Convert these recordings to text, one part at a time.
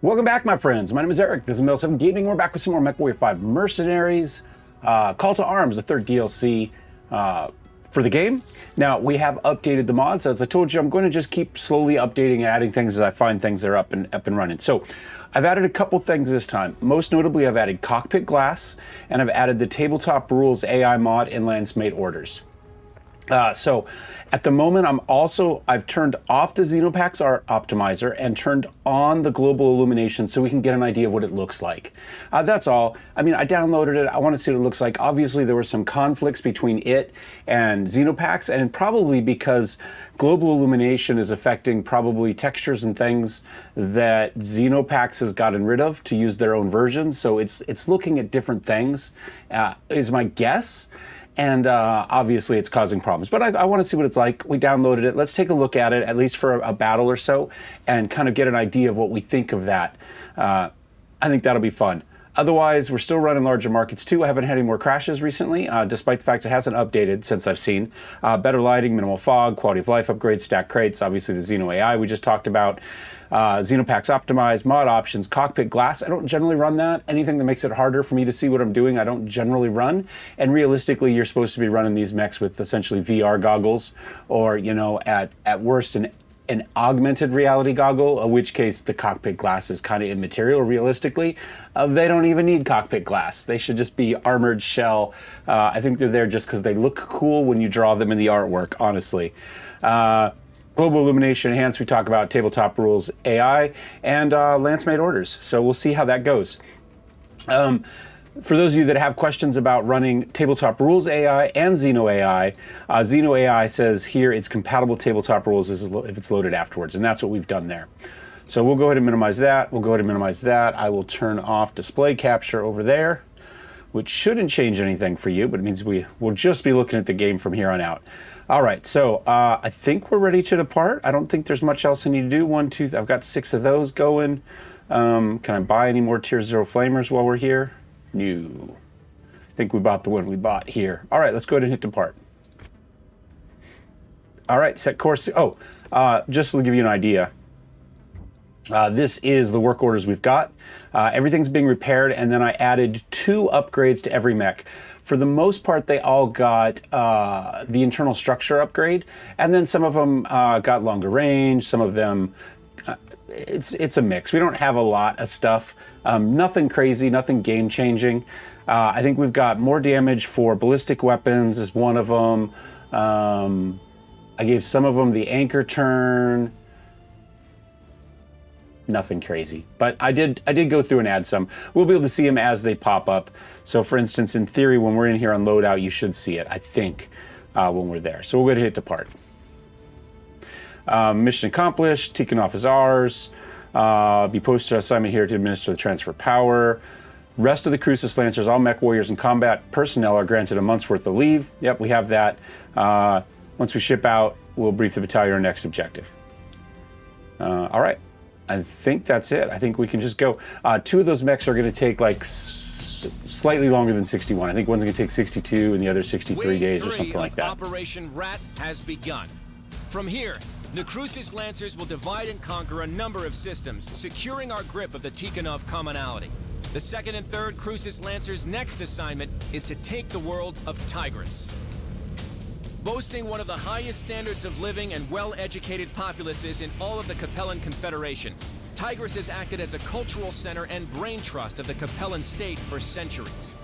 Welcome back, my friends. My name is Eric. This is MW5 Gaming. We're back with some more Mechwarrior 5 Mercenaries. Call to Arms, the third DLC for the game. Now, we have updated the mods. As I told you, I'm going to just keep slowly updating and adding things as I find things that are up and running. So, I've added a couple things this time. Most notably, I've added Cockpit Glass, and I've added the Tabletop Rules AI mod in Lance-Made Orders. So at the moment, I've turned off the XenoPax Art Optmizer and turned on the global illumination so we can get an idea of what it looks like. That's all. I mean, I downloaded it. I want to see what it looks like. Obviously, there were some conflicts between it and XenoPax, and probably because global illumination is affecting probably textures and things that XenoPax has gotten rid of to use their own version. So it's looking at different things, is my guess. And obviously it's causing problems, but I want to see what it's like. We downloaded it. Let's take a look at it, at least for a battle or so, and kind of get an idea of what we think of that. I think that'll be fun. Otherwise, we're still running larger markets too. I haven't had any more crashes recently, despite the fact it hasn't updated since I've seen. Better lighting, minimal fog, quality of life upgrades, stack crates, obviously the XenoAI we just talked about. XenoPax Optmize, mod options, Cockpit Glass. I don't generally run that. Anything that makes it harder for me to see what I'm doing, I don't generally run. And realistically, you're supposed to be running these mechs with essentially VR goggles, or, you know, at worst, an augmented reality goggle, in which case the Cockpit Glass is kind of immaterial realistically. They don't even need Cockpit Glass. They should just be armored shell. I think they're there just because they look cool when you draw them in the artwork, honestly. Global Illumination Enhanced, we talk about Tabletop Rules AI, and Lance-Made Orders. So we'll see how that goes. For those of you that have questions about running Tabletop Rules AI and XenoAI, XenoAI says here it's compatible Tabletop Rules if it's loaded afterwards, and that's what we've done there. So we'll go ahead and minimize that. We'll go ahead and minimize that. I will turn off display capture over there, which shouldn't change anything for you, but it means we'll just be looking at the game from here on out. All right, so I think we're ready to depart. I don't think there's much else I need to do. 1, 2, I've got 6 of those going. Can I buy any more Tier 0 flamers while we're here? No. I think we bought the one we bought here. All right, let's go ahead and hit depart. All right, set course. Oh, just to give you an idea, this is the work orders we've got. Everything's being repaired, and then I added 2 upgrades to every mech. For the most part, they all got the internal structure upgrade, and then some of them got longer range, some of them, it's a mix. We don't have a lot of stuff. Nothing crazy, nothing game-changing. I think we've got more damage for ballistic weapons is one of them. I gave some of them the anchor turn. Nothing crazy, but I did go through and add some. We'll be able to see them as they pop up. So for instance, in theory, when we're in here on loadout, you should see it, I think, when we're there. So we'll go ahead and hit depart. Mission accomplished. Tikhonov is ours. Be posted assignment here to administer the transfer power. Rest of the Crucis Lancers, all mech warriors and combat personnel are granted a month's worth of leave. Yep, we have that. Once we ship out, we'll brief the battalion on our next objective. All right. I think that's it. I think we can just go. 2 of those mechs are going to take like slightly longer than 61. I think one's going to take 62 and the other 63 days or something like that. Operation Rat has begun. From here, the Crucis Lancers will divide and conquer a number of systems, securing our grip of the Tikhonov commonality. The 2nd and 3rd Crucis Lancers' next assignment is to take the world of Tigris. Boasting one of the highest standards of living and well-educated populaces in all of the Capellan Confederation, Tigris has acted as a cultural center and brain trust of the Capellan state for centuries.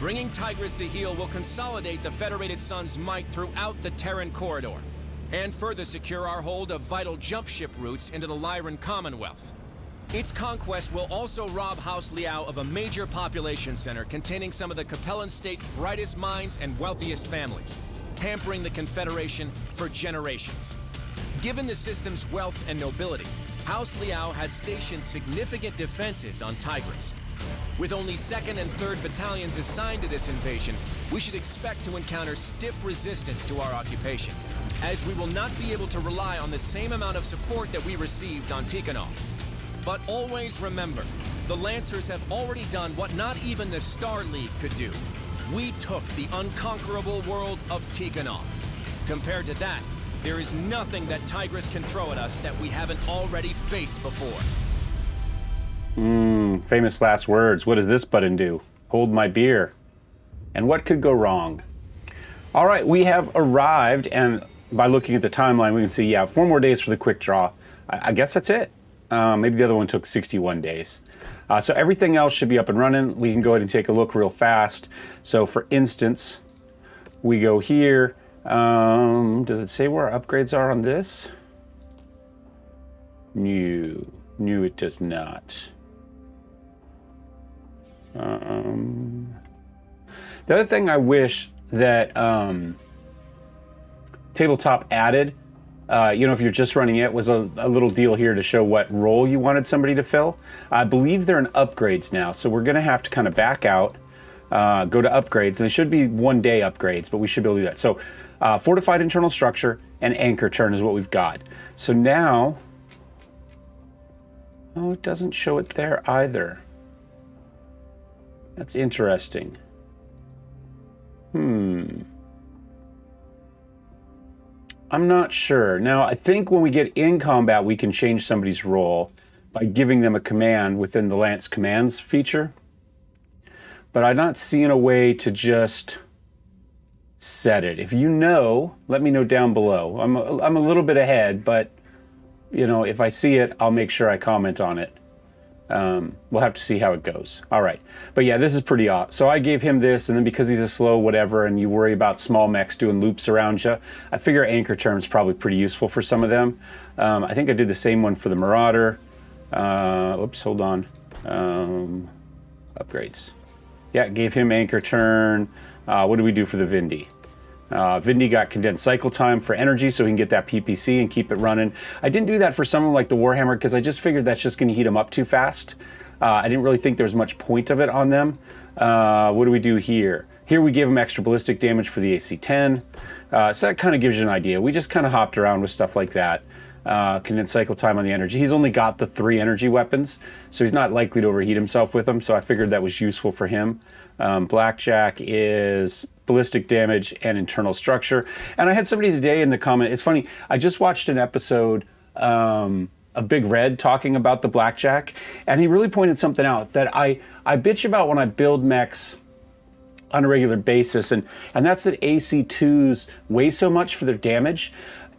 Bringing Tigris to heel will consolidate the Federated Sun's might throughout the Terran corridor, and further secure our hold of vital jump ship routes into the Lyran Commonwealth. Its conquest will also rob House Liao of a major population center containing some of the Capellan state's brightest minds and wealthiest families, hampering the Confederation for generations. Given the system's wealth and nobility, House Liao has stationed significant defenses on Tigris. With only 2nd and 3rd battalions assigned to this invasion, we should expect to encounter stiff resistance to our occupation, as we will not be able to rely on the same amount of support that we received on Tikhonov. But always remember, the Lancers have already done what not even the Star League could do. We took the unconquerable world of Tikhonov. Compared to that, there is nothing that Tigris can throw at us that we haven't already faced before. Famous last words. What does this button do? Hold my beer. And what could go wrong? All right, we have arrived, and by looking at the timeline, we can see, yeah, 4 more days for the quick draw. I guess that's it. Maybe the other one took 61 days. So everything else should be up and running. We can go ahead and take a look real fast. So for instance, we go here. Does it say where our upgrades are on this? No, it does not. The other thing I wish that Tabletop added, you know, if you're just running it, was a little deal here to show what role you wanted somebody to fill. I believe they're in upgrades now, so we're going to have to kind of back out, go to upgrades, and they should be 1-day upgrades, but we should be able to do that. So fortified internal structure and anchor turn is what we've got. So now, oh, it doesn't show it there either. That's interesting. I'm not sure. Now, I think when we get in combat, we can change somebody's role by giving them a command within the Lance Commands feature. But I'm not seeing a way to just set it. If you know, let me know down below. I'm a little bit ahead, but you know, if I see it, I'll make sure I comment on it. We'll have to see how it goes. All right. But yeah, this is pretty odd. So I gave him this, and then because he's a slow whatever, and you worry about small mechs doing loops around you, I figure anchor term is probably pretty useful for some of them. I think I did the same one for the Marauder. Oops, hold on. Upgrades. Yeah, gave him anchor turn. What do we do for the Vindy? Vindy got condensed cycle time for energy so he can get that PPC and keep it running. I didn't do that for someone like the Warhammer because I just figured that's just going to heat them up too fast. I didn't really think there was much point of it on them. What do we do here? Here we give him extra ballistic damage for the AC-10. So that kind of gives you an idea. We just kind of hopped around with stuff like that. Condensed cycle time on the energy. He's only got the 3 energy weapons, so he's not likely to overheat himself with them, so I figured that was useful for him. Blackjack is ballistic damage and internal structure. And I had somebody today in the comment, it's funny, I just watched an episode of Big Red talking about the Blackjack, and he really pointed something out that I bitch about when I build mechs on a regular basis, and that's that AC2s weigh so much for their damage,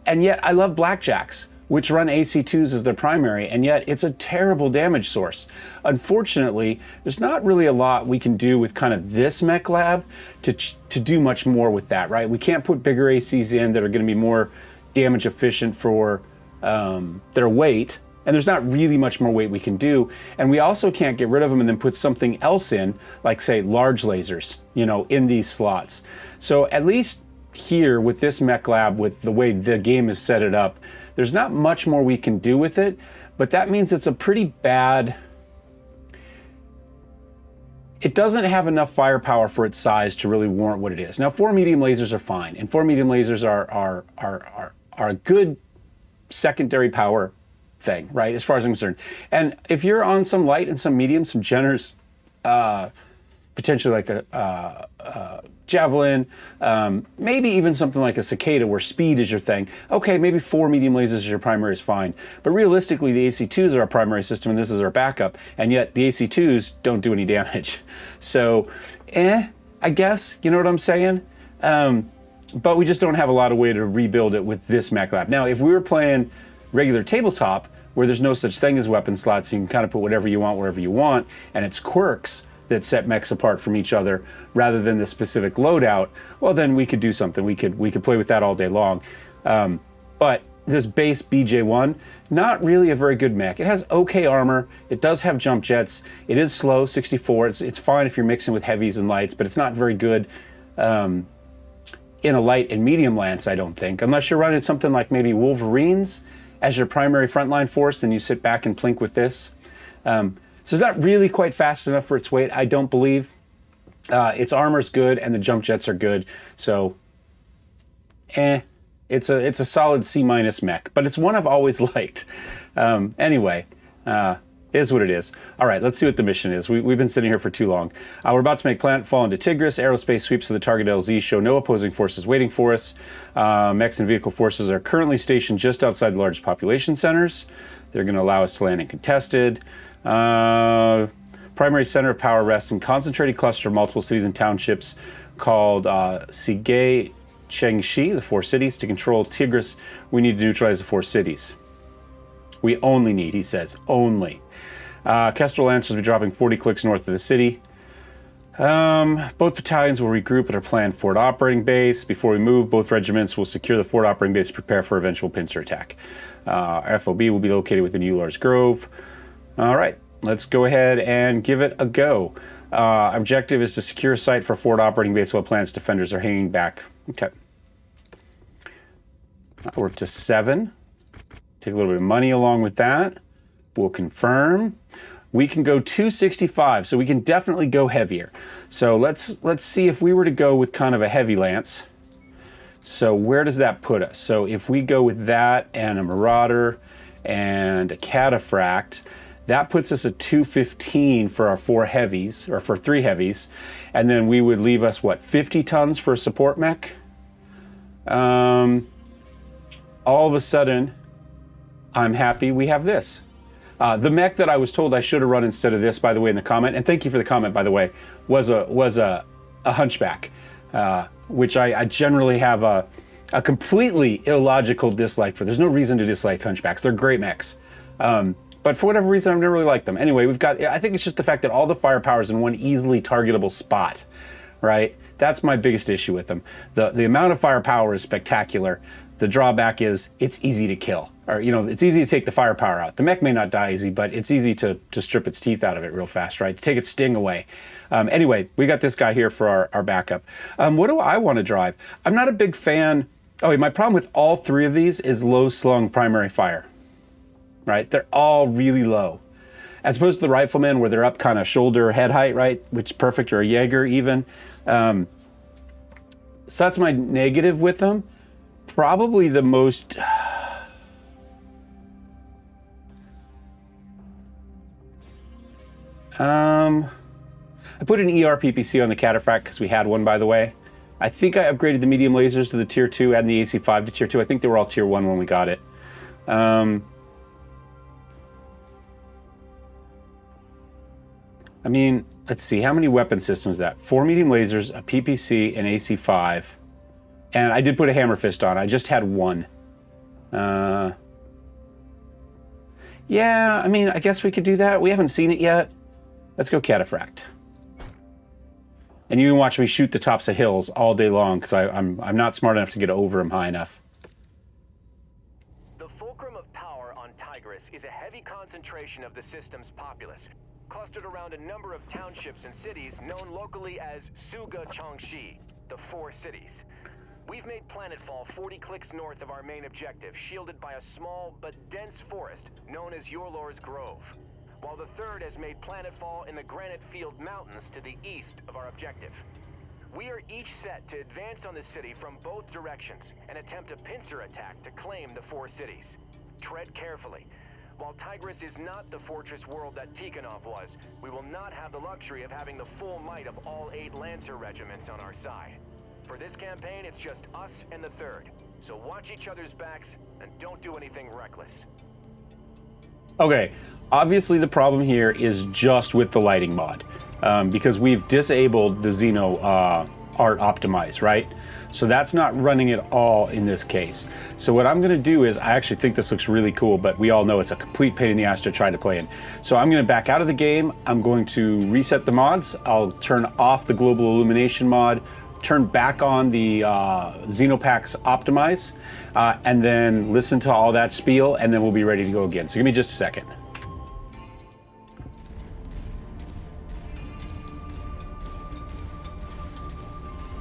and yet I love Blackjacks, which run AC2s as their primary, and yet it's a terrible damage source. Unfortunately, there's not really a lot we can do with kind of this mech lab to do much more with that, right? We can't put bigger ACs in that are going to be more damage efficient for their weight, and there's not really much more weight we can do. And we also can't get rid of them and then put something else in, like say large lasers, you know, in these slots. So at least here with this mech lab, with the way the game is set it up, there's not much more we can do with it, but that means it's a pretty bad... It doesn't have enough firepower for its size to really warrant what it is. Now, 4 medium lasers are fine, and 4 medium lasers are a good secondary power thing, right, as far as I'm concerned. And if you're on some light and some medium, some Jenners, potentially like a Javelin, maybe even something like a Cicada where speed is your thing. Okay, maybe 4 medium lasers as your primary is fine. But realistically, the AC2s are our primary system and this is our backup, and yet the AC2s don't do any damage. So, I guess, you know what I'm saying? But we just don't have a lot of way to rebuild it with this mech lab. Now, if we were playing regular tabletop, where there's no such thing as weapon slots, you can kind of put whatever you want wherever you want, and it's quirks that set mechs apart from each other rather than the specific loadout, well, then we could do something. We could play with that all day long. But this base BJ1, not really a very good mech. It has okay armor. It does have jump jets. It is slow, 64. It's fine if you're mixing with heavies and lights, but it's not very good in a light and medium lance, I don't think. Unless you're running something like maybe Wolverines as your primary frontline force, then you sit back and plink with this. So it's not really quite fast enough for its weight, I don't believe. Its armor's good and the jump jets are good. So, it's a solid C- mech, but it's one I've always liked. Anyway, is what it is. All right, let's see what the mission is. We've been sitting here for too long. We're about to make planetfall into Tigris. Aerospace sweeps of the target LZ show no opposing forces waiting for us. Mechs and vehicle forces are currently stationed just outside the largest population centers. They're going to allow us to land uncontested. Primary center of power rests in concentrated cluster of multiple cities and townships called Sigai Chengxi, the 4 cities. To control Tigris, we need to neutralize the 4 cities. We only need, he says, only. Kestrel Lancers will be dropping 40 clicks north of the city. Both battalions will regroup at our planned forward operating base. Before we move, both regiments will secure the forward operating base to prepare for eventual pincer attack. Our FOB will be located within Eular's Grove. All right, let's go ahead and give it a go. Objective is to secure a site for forward operating base while planet's defenders are hanging back. Okay. We're up to 7. Take a little bit of money along with that. We'll confirm. We can go 265, so we can definitely go heavier. So let's see if we were to go with kind of a heavy lance. So where does that put us? So if we go with that and a Marauder and a Cataphract, that puts us at 215 for our 4 heavies, or for 3 heavies. And then we would leave us, what, 50 tons for a support mech? All of a sudden, I'm happy we have this. The mech that I was told I should have run instead of this, by the way, in the comment, and thank you for the comment, by the way, was a Hunchback, which I generally have a completely illogical dislike for. There's no reason to dislike Hunchbacks. They're great mechs. But for whatever reason, I've never really liked them. Anyway, I think it's just the fact that all the firepower is in one easily targetable spot, right? That's my biggest issue with them. The amount of firepower is spectacular. The drawback is it's easy to kill. Or, you know, it's easy to take the firepower out. The mech may not die easy, but it's easy to strip its teeth out of it real fast, right? To take its sting away. Anyway, we got this guy here for our backup. What do I want to drive? I'm not a big fan. Oh, wait, my problem with all 3 of these is low slung primary fire, right? They're all really low. As opposed to the Rifleman where they're up kind of shoulder head height, right? Which is perfect, or a Jaeger even. So that's my negative with them. Probably the most... I put an ERPPC on the Cataphract because we had one, by the way. I think I upgraded the medium lasers to the tier 2 and the AC5 to tier 2. I think they were all tier 1 when we got it. I mean, let's see, how many weapon systems is that? 4 medium lasers, a PPC, an AC5. And I did put a hammer fist on. I just had 1. Yeah, I mean, I guess we could do that. We haven't seen it yet. Let's go Cataphract. And you can watch me shoot the tops of hills all day long because I'm not smart enough to get over them high enough. The fulcrum of power on Tigris is a heavy concentration of the system's populace, clustered around a number of townships and cities known locally as Suga Changxi, the 4 cities. We've made planetfall 40 clicks north of our main objective, shielded by a small but dense forest known as Eular's Grove, while the 3rd has made planetfall in the Granite Field Mountains to the east of our objective. We are each set to advance on the city from both directions and attempt a pincer attack to claim the 4 cities. Tread carefully. While Tigris is not the fortress world that Tikhonov was, we will not have the luxury of having the full might of all 8 Lancer regiments on our side. For this campaign, it's just us and the 3rd, so watch each other's backs and don't do anything reckless. Okay, obviously the problem here is just with the lighting mod, because we've disabled the XenoArt Optmize, right? So that's not running at all in this case. So what I'm gonna do is, I actually think this looks really cool, but we all know it's a complete pain in the ass to try to play in. So I'm gonna back out of the game, I'm going to reset the mods, I'll turn off the global illumination mod, turn back on the XenoPax Optmize, and then listen to all that spiel, and then we'll be ready to go again. So give me just a second.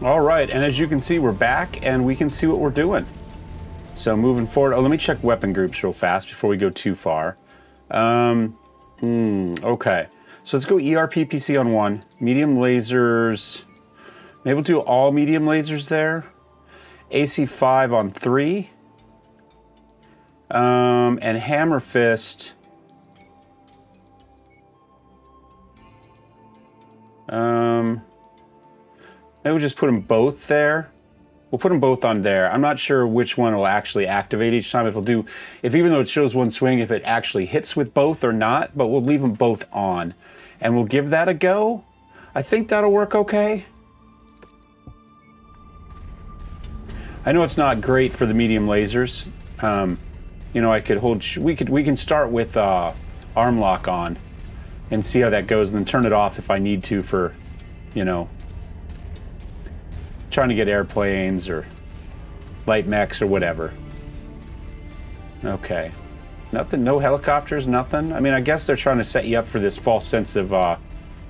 All right, and as you can see, we're back, and we can see what we're doing. So moving forward, let me check weapon groups real fast before we go too far. Okay, so let's go ERPPC on 1, medium lasers. Maybe we'll do all medium lasers there. AC5 on 3. And Hammer Fist. Maybe we'll just put them both there. We'll put them both on there. I'm not sure which one will actually activate each time. If even though it shows one swing, if it actually hits with both or not, but we'll leave them both on. And we'll give that a go. I think that'll work okay. I know it's not great for the medium lasers. You know, I could hold, we can start with arm lock on and see how that goes, and then turn it off if I need to for, you know, trying to get airplanes or light mechs or whatever. Okay. Nothing, no helicopters, nothing. I mean, I guess they're trying to set you up for this false sense of,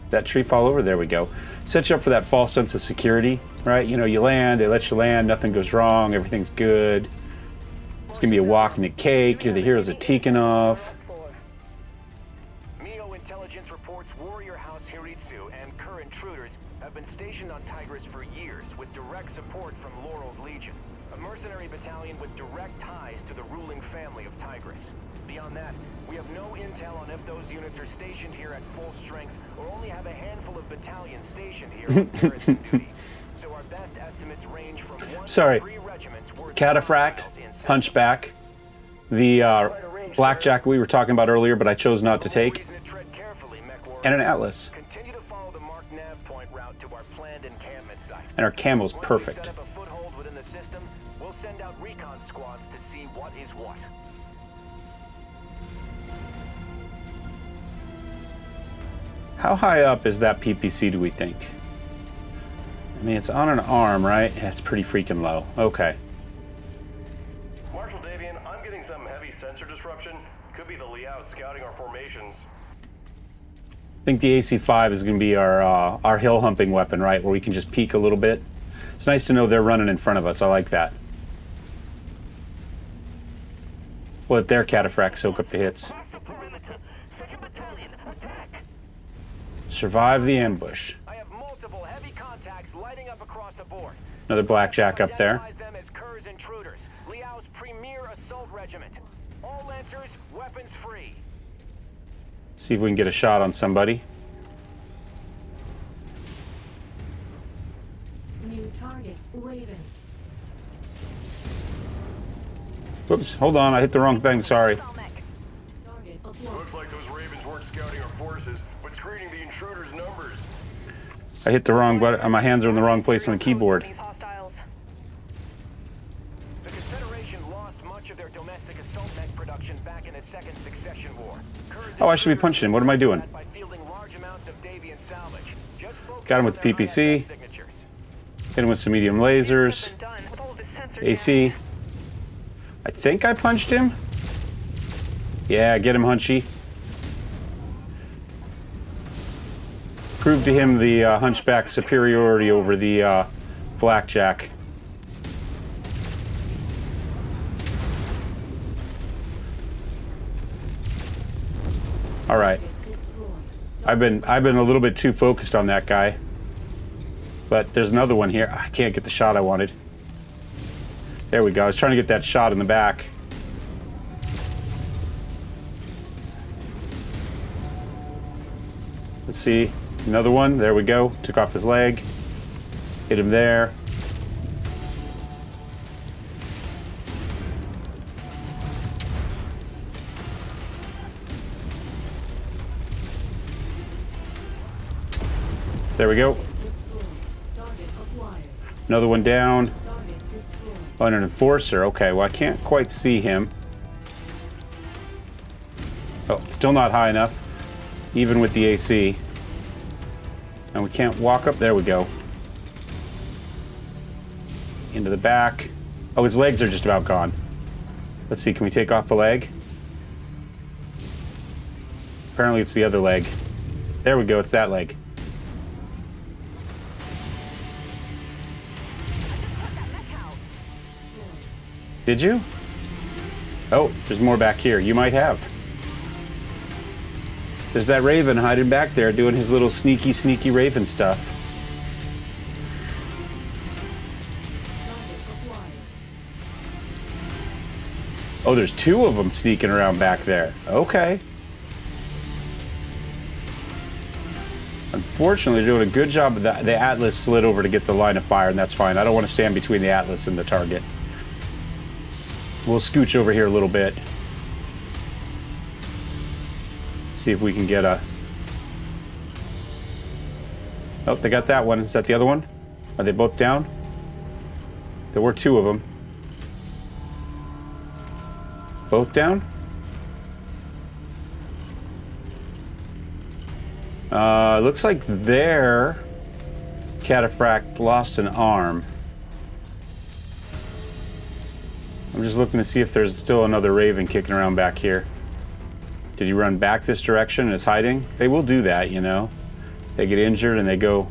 that tree fall over, there we go. Set you up for that false sense of security, right? You know, you land, they let you land, nothing goes wrong, everything's good. It's gonna be a walk in the cake, you're the heroes of Tikhonov. Intelligence reports Warrior House Hiritsu and current intruders have been stationed on Tigris for years with direct support from Laurel's Legion, a mercenary battalion with direct ties to the ruling family of Tigris. Beyond that, we have no intel on if those units are stationed here at full strength or only have a handful of battalions stationed here on garrison duty. So our best estimates range from 1 to 3 regiments worth Cataphract, Hunchback, the Blackjack we were talking about earlier, but I chose not to take, and an Atlas. Continue to follow the marked nav point route to our planned encampment site. And our camo's perfect. Once we set up a foothold within the system, we'll send out recon squads to see what is what. How high up is that PPC, do we think? I mean, it's on an arm, right? Yeah, it's pretty freaking low. Okay. Marshal Davian, I'm getting some heavy sensor disruption. Could be the Liao scouting our formations. I think the AC-5 is going to be our hill humping weapon, right? Where we can just peek a little bit. It's nice to know they're running in front of us. I like that. We'll let their Cataphract soak up the hits. Survive the ambush. I have multiple heavy contacts lighting up across the board. Another Blackjack up there. Them as Kerr's intruders, Liao's premier assault regiment. All Lancers, weapons free. See if we can get a shot on somebody. New target, Raven. Whoops, hold on, I hit the wrong thing, sorry. Target acquired. Looks like those Ravens weren't scouting our forces, but screening the intruders' numbers. I hit the wrong button, my hands are in the wrong place on the keyboard. The Confederation lost much of their domestic assault mech production back in the Second Succession War. Oh, I should be punching him, what am I doing? By fielding large amounts of Davian salvage. Just focus Got him with on the their PPC. signatures. Hit him with some medium lasers. AC. I think I punched him. Yeah, get him, Hunchy. Prove to him the Hunchback superiority over the Blackjack. All right. I've been a little bit too focused on that guy. But there's another one here. I can't get the shot I wanted. There we go. I was trying to get that shot in the back. Let's see. Another one. There we go. Took off his leg. Hit him there. There we go. Another one down. Oh, and an enforcer. Okay, well, I can't quite see him. Oh, still not high enough, even with the AC. And we can't walk up. There we go. Into the back. Oh, his legs are just about gone. Let's see, can we take off the leg? Apparently it's the other leg. There we go, it's that leg. Did you? Oh, there's more back here. You might have. There's that Raven hiding back there doing his little sneaky, sneaky Raven stuff. Oh, there's two of them sneaking around back there. Okay. Unfortunately, they're doing a good job of that. The Atlas slid over to get the line of fire, and that's fine. I don't want to stand between the Atlas and the target. We'll scooch over here a little bit. See if we can get a... Oh, they got that one. Is that the other one? Are they both down? There were two of them. Both down? Looks like their cataphract lost an arm. I'm just looking to see if there's still another Raven kicking around back here. Did he run back this direction and is hiding? They will do that, you know. They get injured and they go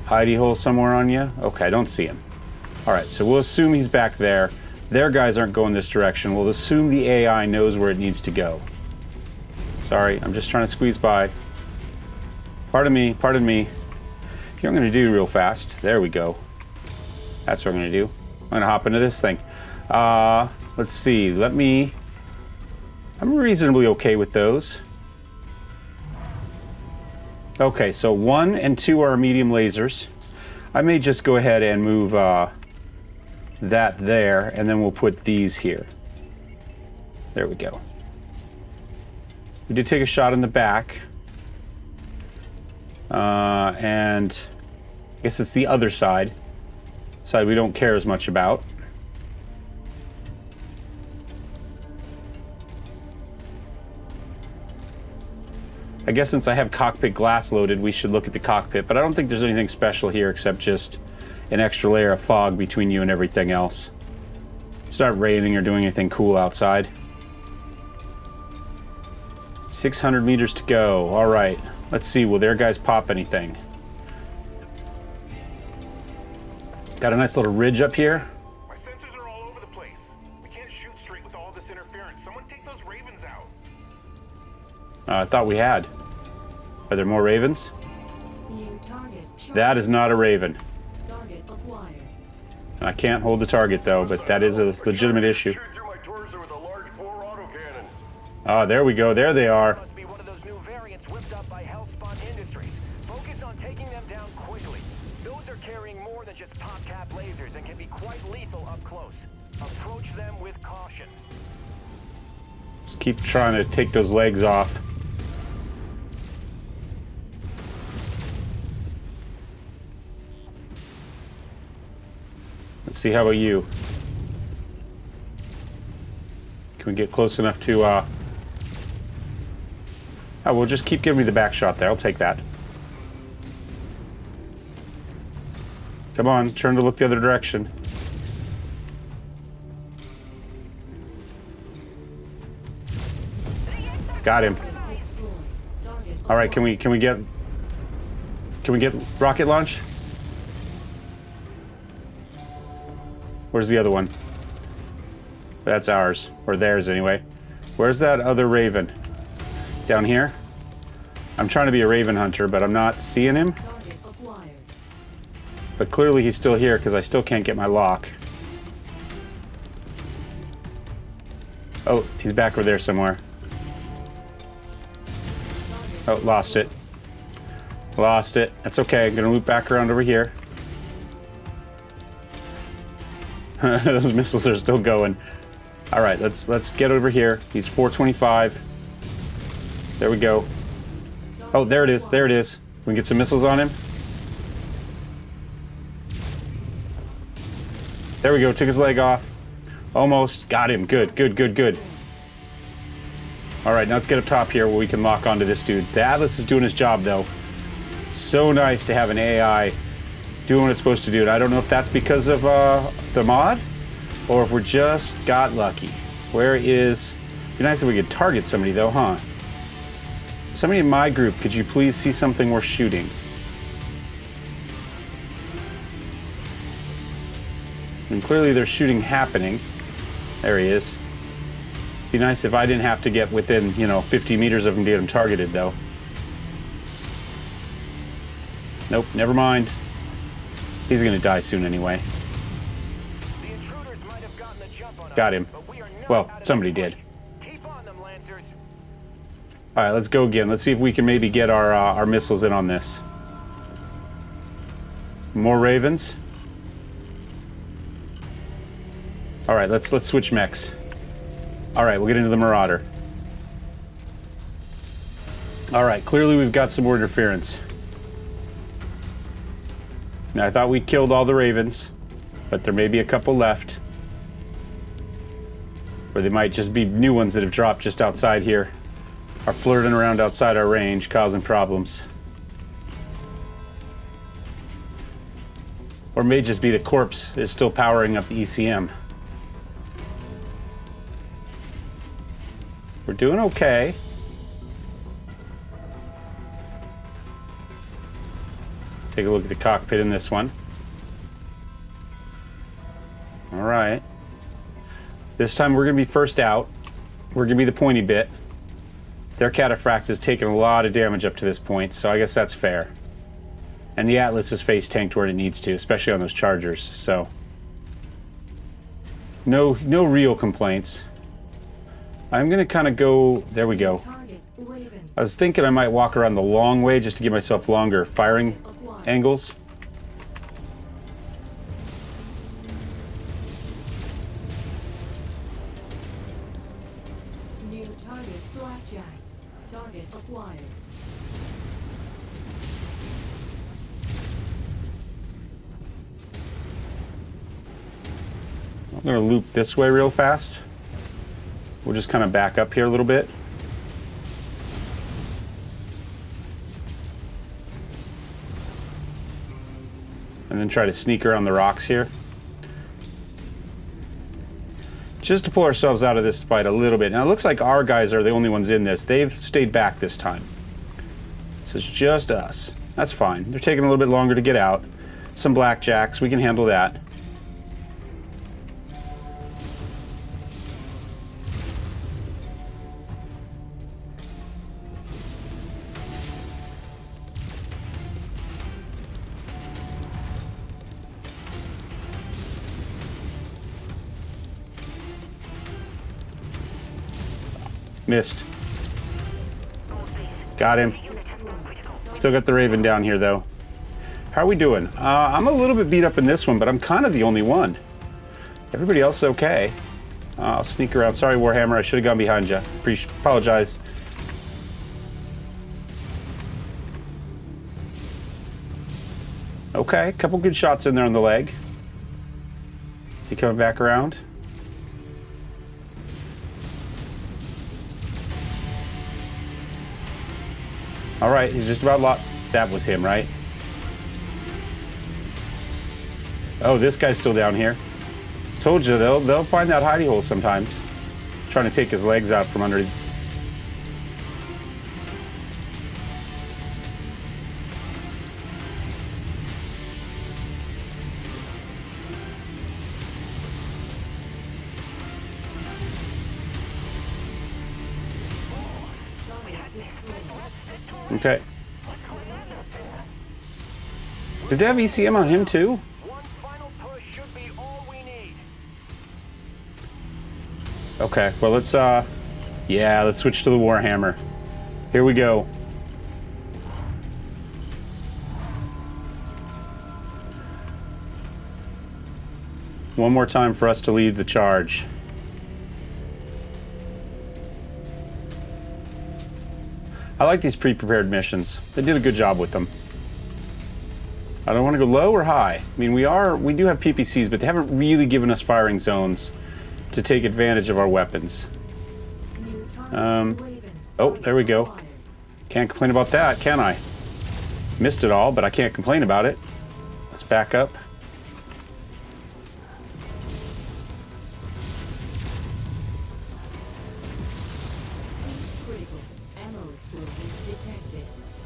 hidey hole somewhere on you. Okay, I don't see him. Alright, so we'll assume he's back there. Their guys aren't going this direction. We'll assume the AI knows where it needs to go. Sorry, I'm just trying to squeeze by. Pardon me, pardon me. Here's what I'm going to do real fast. There we go. That's what I'm going to do. I'm going to hop into this thing. Let's see. I'm reasonably okay with those. Okay, so 1 and 2 are medium lasers. I may just go ahead and move that there, and then we'll put these here. There we go. We did take a shot in the back. And I guess it's the other side. Side we don't care as much about. I guess since I have Cockpit Glass loaded, we should look at the cockpit, but I don't think there's anything special here except just an extra layer of fog between you and everything else. It's not raining or doing anything cool outside. 600 meters to go. All right. Let's see. Will their guys pop anything? Got a nice little ridge up here. My sensors are all over the place. We can't shoot straight with all this interference. Someone take those Ravens out. I thought we had. Are there more Ravens? New target. That is not a Raven. Target acquired. I can't hold the target though, but that is a legitimate issue. Shoot through my torso with a large bore autocannon. Ah, there we go. There they are. Must be one of those new variants whipped up by Hellspawn Industries. Focus on taking them down quickly. Those are carrying more than just pop-cap lasers and can be quite lethal up close. Approach them with caution. Just keep trying to take those legs off. Let's see, how about you? Can we get close enough to, Oh, we'll just keep giving me the back shot there. I'll take that. Come on, turn to look the other direction. Got him. Destroyed. Target All right, can we get rocket launch? Where's the other one? That's ours, or theirs anyway. Where's that other Raven? Down here? I'm trying to be a Raven hunter, but I'm not seeing him. target acquired. But clearly he's still here because I still can't get my lock. Oh, he's back over there somewhere. Oh, lost it. Lost it. That's okay. I'm gonna loop back around over here. Those missiles are still going. All right, let's get over here. He's 425. There we go. Oh, there it is. There it is. We can get some missiles on him. There we go. Took his leg off. Almost got him. Good, good, good, good. All right, now let's get up top here where we can lock onto this dude. The Atlas is doing his job, though. So nice to have an AI doing what it's supposed to do. And I don't know if that's because of the mod or if we're just got lucky. Where is... It'd be nice if we could target somebody, though, huh? Somebody in my group, could you please see something worth shooting? And clearly there's shooting happening. There he is. Be nice if I didn't have to get within, 50 meters of him to get him targeted, though. Nope, never mind. He's gonna die soon anyway. The intruders might have gotten the jump on us, Got him. but we are not Well, out of somebody this did. fight. Keep on them, Lancers. All right, let's go again. Let's see if we can maybe get our missiles in on this. More Ravens. All right, let's switch mechs. All right, we'll get into the Marauder. All right, clearly we've got some more interference. Now, I thought we killed all the Ravens, but there may be a couple left. Or they might just be new ones that have dropped just outside here. Are flirting around outside our range, causing problems. Or may just be the corpse is still powering up the ECM. We're doing okay. Take a look at the cockpit in this one. All right. This time we're going to be first out. We're going to be the pointy bit. Their cataphract has taken a lot of damage up to this point, so I guess that's fair. And the Atlas is face tanked where it needs to, especially on those chargers, so no real complaints. I'm going to kind of go... There we go. Target Raven. I was thinking I might walk around the long way just to give myself longer firing angles. New target Blackjack. Target acquired. I'm going to loop this way real fast. We'll just kind of back up here a little bit. And then try to sneak around the rocks here. Just to pull ourselves out of this fight a little bit. Now it looks like our guys are the only ones in this. They've stayed back this time. So it's just us. That's fine. They're taking a little bit longer to get out. Some blackjacks. We can handle that. Missed. Got him. Still got the Raven down here, though. How are we doing? I'm a little bit beat up in this one, but I'm kind of the only one. Everybody else is okay. I'll sneak around. Sorry, Warhammer. I should have gone behind you. Apologize. Okay, a couple good shots in there on the leg. Is he coming back around? All right, he's just about lost. That was him, right? Oh, this guy's still down here. Told you, they'll find that hidey hole sometimes. Trying to take his legs out from under. Okay. Did they have ECM on him too? One final push should be all we need. Okay, well let's switch to the Warhammer. Here we go. One more time for us to lead the charge. I like these pre-prepared missions. They did a good job with them. I don't want to go low or high. I mean, we do have PPCs, but they haven't really given us firing zones to take advantage of our weapons. Oh, there we go. Can't complain about that, can I? Missed it all, but I can't complain about it. Let's back up.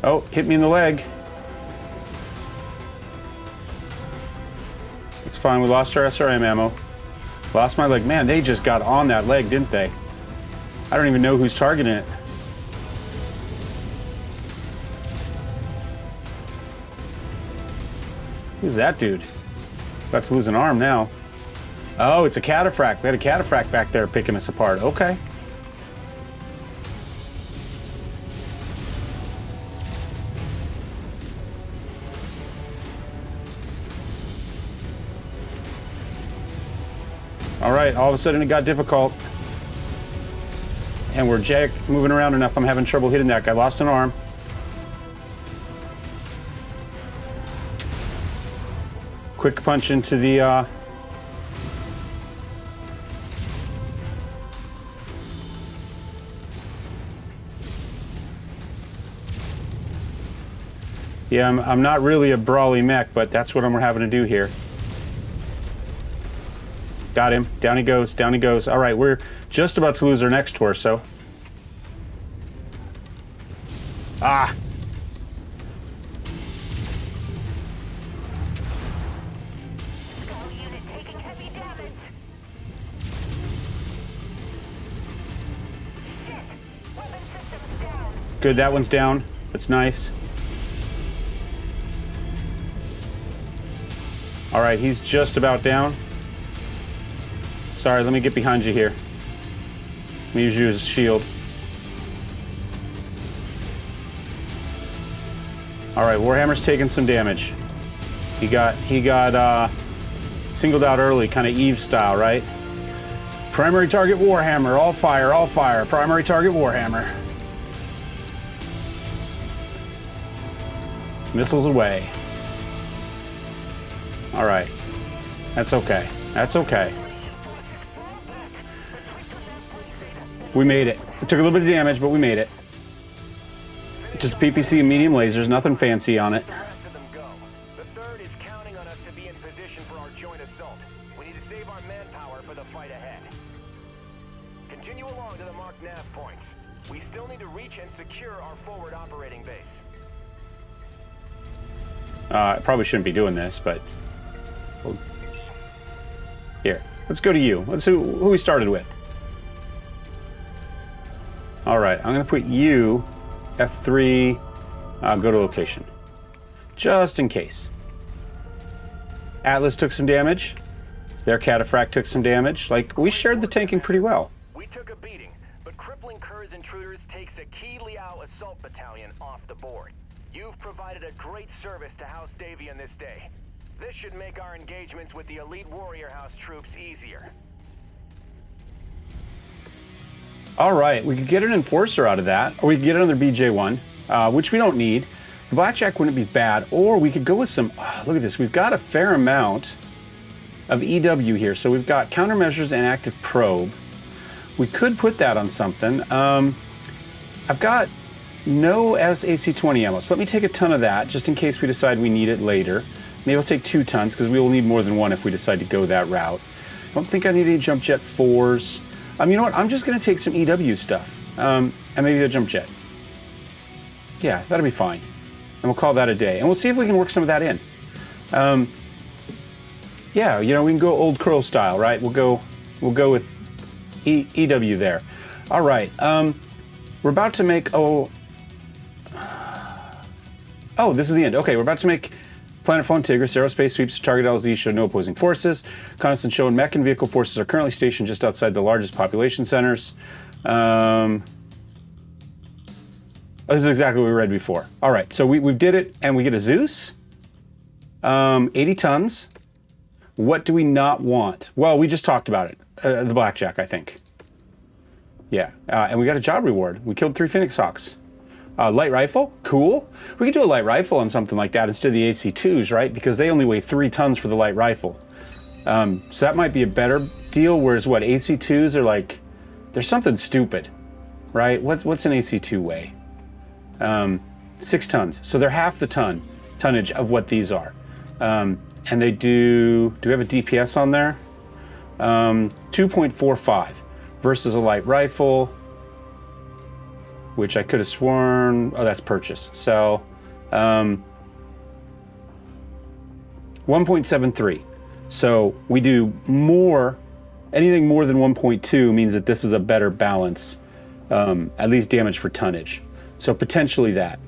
Oh, hit me in the leg. It's fine, we lost our SRM ammo. Lost my leg. Man, they just got on that leg, didn't they? I don't even know who's targeting it. Who's that dude? About to lose an arm now. Oh, it's a cataphract. We had a cataphract back there picking us apart. Okay. All right, all of a sudden it got difficult. And we're moving around enough. I'm having trouble hitting that guy. Lost an arm. Quick punch into the... Yeah, I'm not really a brawly mech, but that's what I'm having to do here. Got him. Down he goes. Down he goes. All right, we're just about to lose our next torso. Ah! Unit taking heavy damage. Shit! Weapon systems down. Good, that one's down. That's nice. All right, he's just about down. Sorry, let me get behind you here. Let me use you as a shield. All right, Warhammer's taking some damage. He got singled out early, kind of Eve style, right? Primary target Warhammer, all fire, all fire. Primary target Warhammer. Missiles away. All right, that's okay. That's okay. We made it. It took a little bit of damage, but we made it. Just PPC and medium lasers, nothing fancy on it. The rest of them go. The 3rd is counting on us to be in position for our joint assault. We need to save our manpower for the fight ahead. Continue along to the marked nav points. We still need to reach and secure our forward operating base. I probably shouldn't be doing this, but... Here, let's go to you. Let's see who we started with. All right, I'm going to put you, F3, go to location. Just in case. Atlas took some damage. Their Cataphract took some damage. Like, we shared the tanking pretty well. We took a beating, but crippling Kerr's intruders takes a key Liao assault battalion off the board. You've provided a great service to House Davian this day. This should make our engagements with the elite Warrior House troops easier. All right, we could get an Enforcer out of that, or we could get another BJ1, which we don't need. The Blackjack wouldn't be bad, or we could go with some... look at this, we've got a fair amount of EW here. So we've got countermeasures and active probe. We could put that on something. I've got no AC-20 ammo, so let me take a ton of that, just in case we decide we need it later. Maybe I'll take 2 tons, because we will need more than one if we decide to go that route. I don't think I need any jump jet 4s. You know what? I'm just going to take some EW stuff. And maybe a jump jet. Yeah, that'll be fine. And we'll call that a day. And we'll see if we can work some of that in. Yeah, you know, we can go old Crow style, right? We'll go with EW there. All right. We're about to make... Oh, this is the end. Okay, we're about to make... Planetfall Tigris, aerospace sweeps, target LZ show no opposing forces. Reconnaissance show and mech and vehicle forces are currently stationed just outside the largest population centers. This is exactly what we read before. All right, so we did it, and we get a Zeus. 80 tons. What do we not want? Well, we just talked about it. The Blackjack, I think. Yeah, and we got a job reward. We killed 3 Phoenix Hawks. Light rifle, cool. We could do a light rifle on something like that instead of the AC-2s, right? Because they only weigh 3 tons for the light rifle. So that might be a better deal, whereas what, AC-2s are like, they're something stupid, right? What's an AC-2 weigh? 6 tons. So they're half the tonnage of what these are. And they do we have a DPS on there? 2.45 versus a light rifle, which I could have sworn, oh, that's purchase. So, 1.73. So we do more, anything more than 1.2 means that this is a better balance, at least damage for tonnage. So potentially that.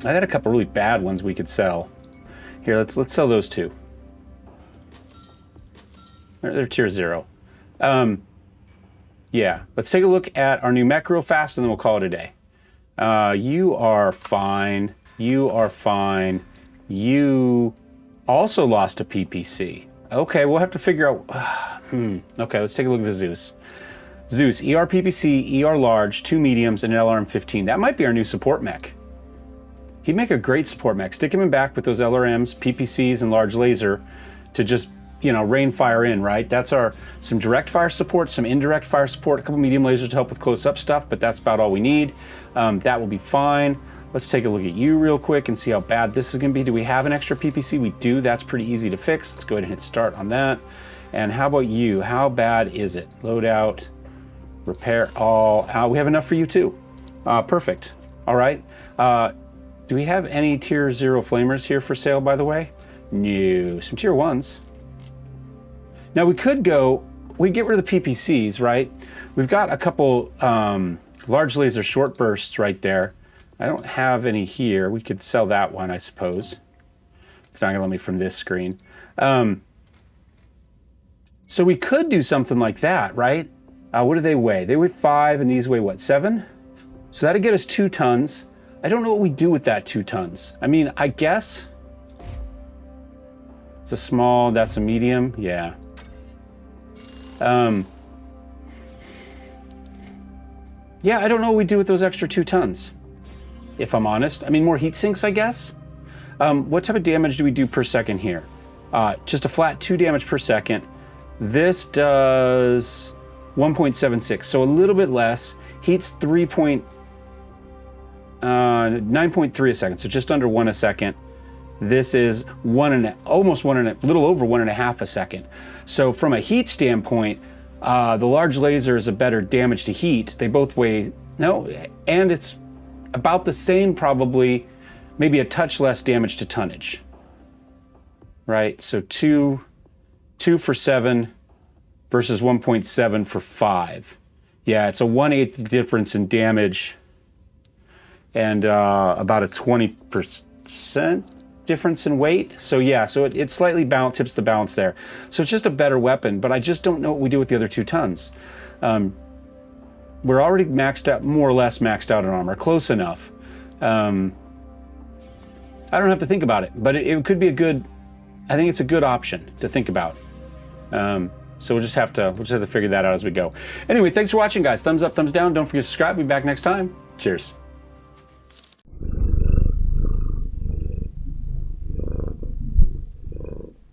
I got a couple really bad ones we could sell. Here, let's sell those 2. They're tier 0. Yeah, let's take a look at our new mech real fast, and then we'll call it a day. You are fine. You are fine. You also lost a PPC. Okay, we'll have to figure out... Okay, let's take a look at the Zeus. Zeus, ER PPC, ER large, 2 mediums, and an LRM-15. That might be our new support mech. He'd make a great support mech. Stick him in back with those LRMs, PPCs, and large laser to just, you know, rain fire in, right? That's some direct fire support, some indirect fire support, a couple medium lasers to help with close-up stuff, but that's about all we need. That will be fine. Let's take a look at you real quick and see how bad this is going to be. Do we have an extra PPC? We do. That's pretty easy to fix. Let's go ahead and hit start on that. And how about you? How bad is it? Load out, repair all. We have enough for you too. Perfect. All right. Do we have any tier 0 flamers here for sale, by the way? No. Some tier 1s. Now we could get rid of the PPCs, right? We've got a couple large laser short bursts right there. I don't have any here. We could sell that one, I suppose. It's not gonna let me from this screen. So we could do something like that, right? What do they weigh? They weigh 5 and these weigh what, 7? So that'd get us 2 tons. I don't know what we do with that 2 tons. I mean, I guess it's a small, that's a medium, yeah. Yeah, I don't know what we do with those extra 2 tons, if I'm honest. I mean, more heat sinks, I guess. What type of damage do we do per second here? Just a flat 2 damage per second. This does 1.76, so a little bit less. Heat's 9.3 a second, so just under 1 a second. This is almost a little over 1.5 a second. So from a heat standpoint, the large laser is a better damage to heat. They both weigh, and it's about the same, probably, maybe a touch less damage to tonnage. Right, so 2 for 7 versus 1.7 for 5. Yeah, it's a 1/8 difference in damage and about a 20% difference in weight. So yeah, so it slightly tips the balance there. So it's just a better weapon, but I just don't know what we do with the other 2 tons. We're already maxed out, more or less maxed out in armor, close enough. I don't have to think about it, but it could be I think it's a good option to think about. So we'll just have to figure that out as we go. Anyway, thanks for watching, guys. Thumbs up, thumbs down. Don't forget to subscribe. We'll be back next time. Cheers.